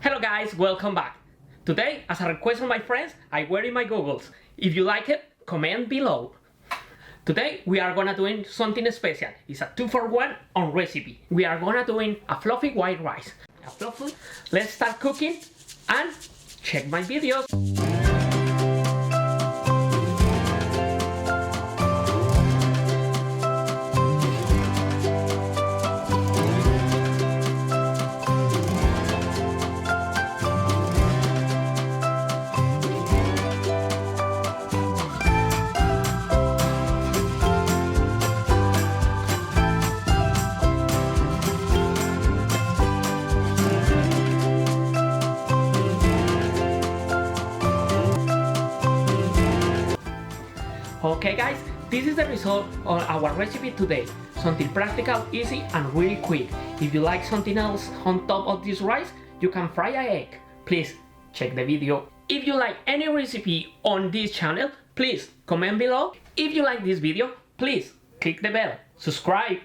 Hello guys, welcome back. Today, as a request from my friends, I'm wearing my goggles. If you like it, comment below. Today we are gonna doing something special. It's a 2-for-1 on recipe. We are gonna doing a fluffy white rice. Let's start cooking and check my videos. Okay guys, this is the result of our recipe today. Something practical, easy and really quick. If you like something else on top of this rice, you can fry an egg. Please check the video. If you like any recipe on this channel, please comment below. If you like this video, please click the bell, subscribe